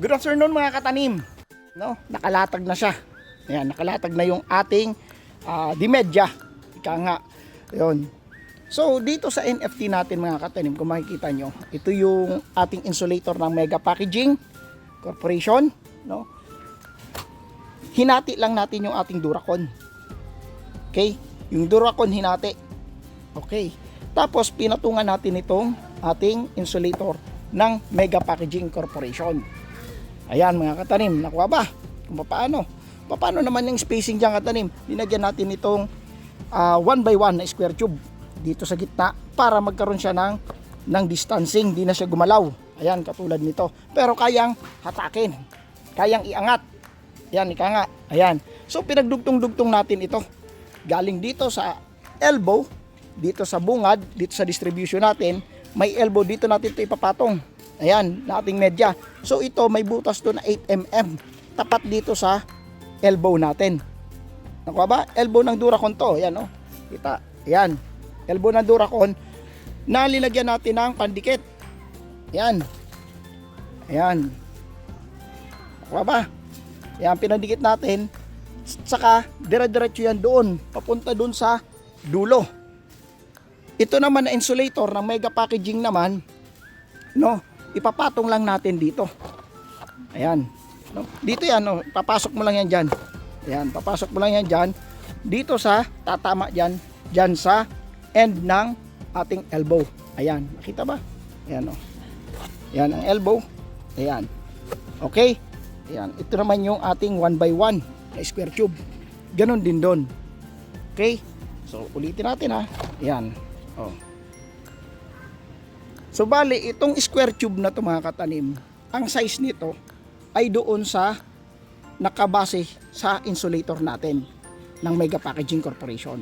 Good afternoon mga katanim. No, nakalatag na siya. Ayan, nakalatag na yung ating dimedya. Ika nga. Ayun. So dito sa NFT natin mga katanim, kung makikita nyo, ito yung ating insulator ng Mega Packaging Corporation, no? Hinati lang natin yung ating Duracon. Okay? Yung Duracon hinati. Okay. Tapos pinatungan natin itong ating insulator ng Mega Packaging Corporation. Ayan mga katanim, nakuha ba? Kung paano? Paano naman yung spacing dyan katanim? Linagyan natin itong 1x1 na square tube dito sa gitna para magkaroon siya ng distancing, di na siya gumalaw. Ayan, katulad nito. Pero kayang hatakin, kayang iangat. Ayan, ika nga. Ayan. So pinagdugtong-dugtong natin ito. Galing dito sa elbow, dito sa bungad, dito sa distribution natin, may elbow dito natin ito ipapatong. Ayan, na ating medya. So ito may butas doon na 8mm. Tapat dito sa elbow natin. Nakuha ba? Elbow ng Duracon to. Ayan o. Kita. Ayan. Elbow ng Duracon na linagyan natin ng pandikit. Ayan. Ayan. Nakuha ba? Ayan, pinandikit natin. Saka dire-diretso yan doon. Papunta doon sa dulo. Ito naman na insulator ng Mega Packaging naman, no, ipapatong lang natin dito. Ayan. No? Dito yan, no, papasok mo lang yan dyan. Ayan, papasok mo lang yan dyan. Dito sa, tatama dyan, dyan sa end ng ating elbow. Ayan, nakita ba? Ayan, no. Ayan ang elbow. Ayan. Okay? Ayan, ito naman yung ating 1x1 na square tube. Ganon din doon. Okay? So, ulitin natin ha. Ayan. Oh. So, bali, itong square tube na ito mga katanim, ang size nito ay doon sa nakabase sa insulator natin ng Mega Packaging Corporation.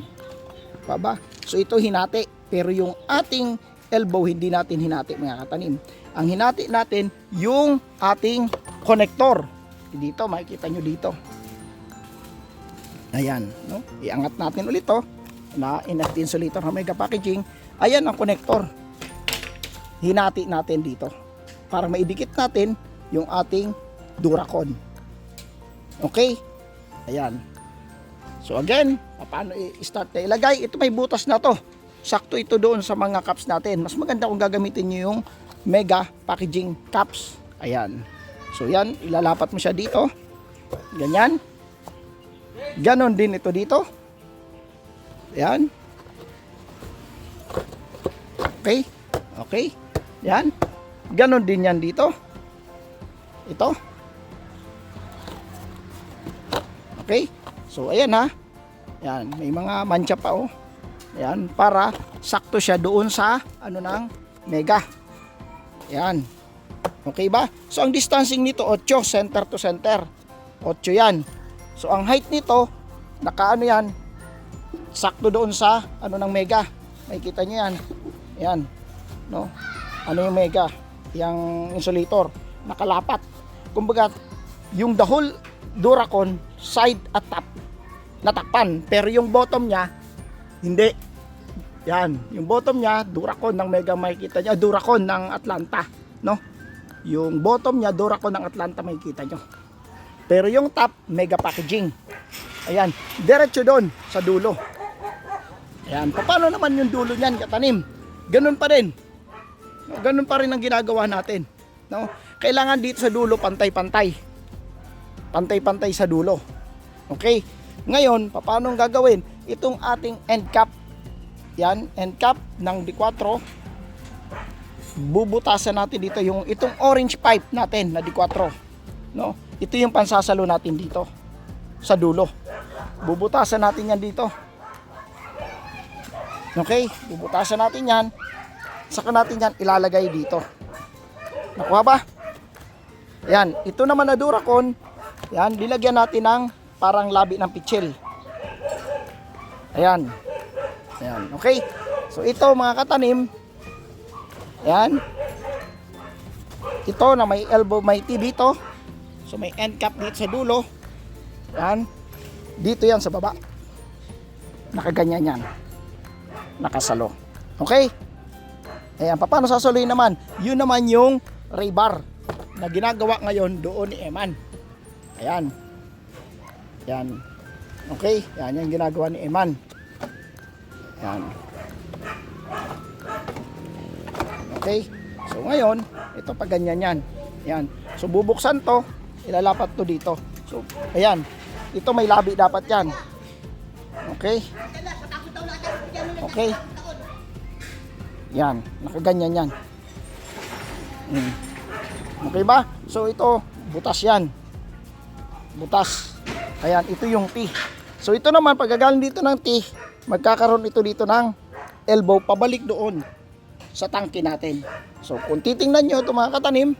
Baba? So, ito hinati. Pero yung ating elbow, hindi natin hinati mga katanim. Ang hinati natin, yung ating connector. Dito, makikita nyo dito. Ayan, no? Iangat natin ulit to na NFT insulator ng Mega Packaging. Ayan ang connector. Hinati natin dito para maidikit natin yung ating Duracon. Okay? Ayan. So again, paano i-start na ilagay? Ito may butas na to. Sakto ito doon sa mga cups natin. Mas maganda kung gagamitin nyo yung Mega Packaging cups. Ayan. So yan, ilalapat mo siya dito. Ganyan. Ganon din ito dito. Ayan. Okay. Okay. Yan. Ganon din yan dito. Ito. Okay. So ayan ha. Yan, may mga mancha pa oh. Ayan, para sakto siya doon sa ano ng Mega. Ayan. Okay ba? So ang distancing nito 8 center to center. 8 yan. So ang height nito nakaano yan? Sakto doon sa ano ng Mega. Makikita niyo yan. Ayan. No? Ano yung Mega? Yung insulator nakalapat. Kumbaga yung the whole Duracon side at top natakpan, pero yung bottom niya hindi. Yan, yung bottom niya Duracon ng Mega, makikita niyo, Duracon ng Atlanta, no? Yung bottom niya Duracon ng Atlanta, makikita niyo. Pero yung top Mega Packaging. Ayan, diretso doon sa dulo. Ayan, paano naman yung dulo niyan katanim? Ganun pa rin. Ganun pa rin ang ginagawa natin, no? Kailangan dito sa dulo pantay-pantay. Pantay-pantay sa dulo. Okay? Ngayon, paano gagawin? Itong ating end cap. Yan, end cap ng D4. Bubutasan natin dito yung itong orange pipe natin na D4. No? Ito yung pansasalo natin dito sa dulo. Bubutasan natin yan dito. Okay? Bubutasan natin yan. Saka natin yan ilalagay dito. Nakuha ba? Yan, ito naman na Duracon. Yan, dilagyan natin ng parang labi ng pitsil. Ayan. Ayan, okay. So ito mga katanim. Ayan. Ito na may elbow, may T dito. So may end cap dito sa dulo. Ayan. Dito yan sa baba. Nakaganyan yan. Nakasalo. Okay? Ayan, paano sasaloy naman? Yun naman yung ray bar. na ginagawa ngayon doon ni Eman. Ayan. Yan. Okay, yan yung ginagawa ni Eman. Yan. Okay. So ngayon, ito pa ganyan yan. Yan. So bubuksan to, ilalapat to dito. So ayan. Ito may labi dapat yan. Okay. Okay. Yan, nakaganyan yan. Okay ba? So ito, butas yan. Butas. Ayan, ito yung T. So ito naman, pagkagaling dito ng T, magkakaroon ito dito ng elbow pabalik doon sa tangke natin. So kung titingnan nyo ito mga katanim,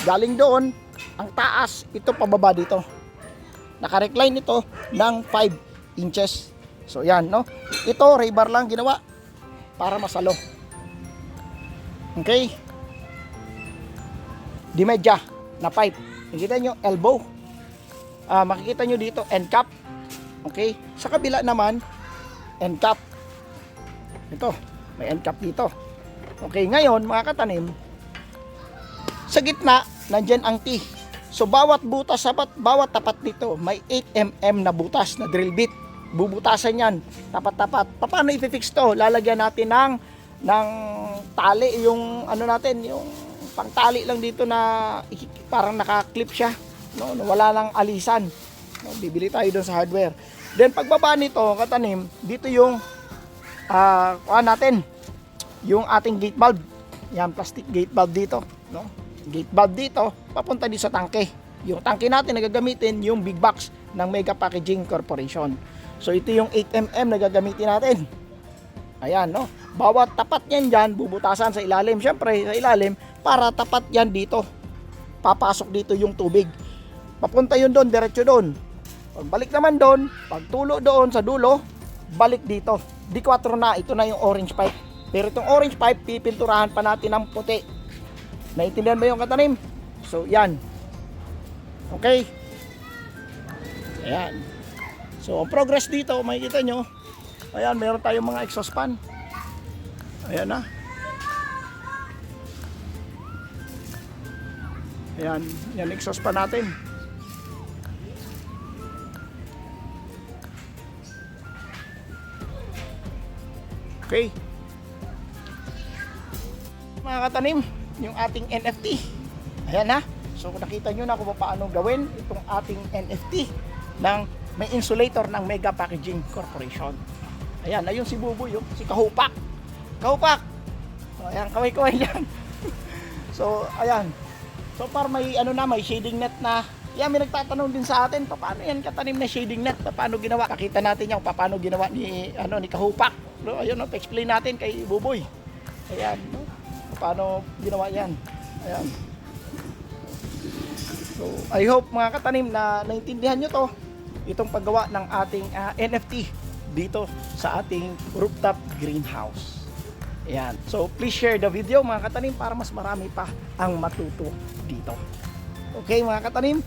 galing doon, ang taas, ito pababa dito. Naka-recline ito ng 5 inches. So yan, no? Ito, rebar lang ginawa para masalo. Okay? Di medya na pipe. Nakikita nyo, elbow. Makikita nyo dito, end cap. Okay? Sa kabila naman, end cap. Ito, may end cap dito. Okay, ngayon, mga katanim, sa gitna, nandyan ang T. So, bawat butas, bawat tapat dito, may 8 mm na butas, na drill bit. Bubutasan yan, tapat-tapat. Paano i-fix to? Lalagyan natin ng tali, yung ano natin, yung pangtali lang dito na parang naka-clip siya, no? Wala lang alisan, no? Bibili tayo doon sa hardware. Then pagbaba nito, katanim, dito yung natin, yung ating gate valve. Yan, plastic gate valve dito, no? Gate valve dito, papunta dito sa tangke. Yung tangke natin na gagamitin, yung big box ng Mega Packaging Corporation. So ito yung 8 mm na gagamitin natin. Ayan, no? Bawat tapat yan dyan, bubutasan sa ilalim. Siyempre, sa ilalim, para tapat yan dito. Papasok dito yung tubig. Papunta yun doon, diretso doon. Pagbalik naman doon, pagtulo doon sa dulo, balik dito. D4 na, ito na yung orange pipe. Pero itong orange pipe, pipinturahan pa natin ng puti. Naintindihan ba yung katanim? So, yan. Okay? Ayan. So, ang progress dito, makikita nyo, ayan, meron tayong mga exhaust fan. Ayan na. Ayan, yan exhaust fan natin. Okay. Mga katanim, yung ating NFT. Ayan na. So, nakita nyo na kung paano gawin itong ating NFT ng may insulator ng Mega Packaging Corporation. Ayan, ayun si Buboy, yung si Kahupak. Kahupak! So, ayan, kaway-kaway yan. So, ayan. So, para may, may shading net na. Yan, may nagtatanong din sa atin, paano yan katanim na shading net? Paano ginawa? Kakita natin yung paano ginawa ni Kahupak. No, ayun, no, explain natin kay Buboy. Ayan, no? Paano ginawa yan? Ayan. So, I hope mga katanim na naintindihan nyo to. Itong paggawa ng ating NFT dito sa ating rooftop greenhouse. Ayan. So, please share the video mga katanim para mas marami pa ang matuto dito. Okay mga katanim?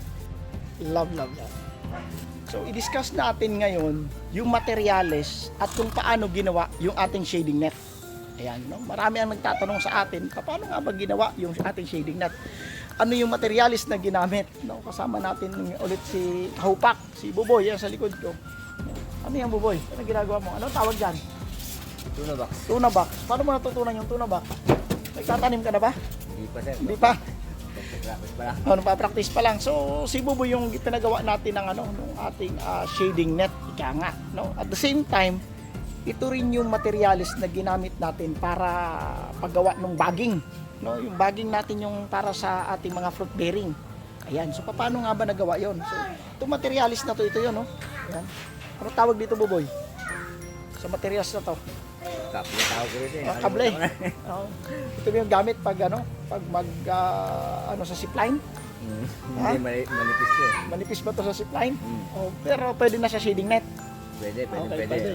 Love, love, love. So, i-discuss natin ngayon yung materyales at kung paano ginawa yung ating shading net. Ayan, no? Marami ang nagtatanong sa atin, paano nga ba ginawa yung ating shading net? Ano yung materialis na ginamit, no? Kasama natin ulit si Kahupak, si Buboy, yan sa likod ko. Ano yan, Buboy? Ano ginagawa mo? Ano tawag dyan? Tuna box. Tuna box. Paano mo natutunan yung tuna box? Nagtatanim ka na ba? Hindi pa, sir. Hindi pa. Practice pa lang. Pa-practice pa lang. So si Buboy yung pinagawa natin ng ng ating shading net, ika nga, no? At the same time, ito rin yung materialis na ginamit natin para paggawa ng bagging, no? Yung bagging natin yung para sa ating mga fruit bearing. Ayan, so paano nga ba nagawa yon? So itong materialis na to, ito yun, no? Ayan. Ano tawag dito, Buboy? Sa materials na to? Kable tawag ko rin. Kable. Ito yung gamit pag pag mag sa zipline. Hindi, manipis to. Manipis ba to sa zipline? Oh, pero pwede na sa shading net. Pwede. Okay, pwede.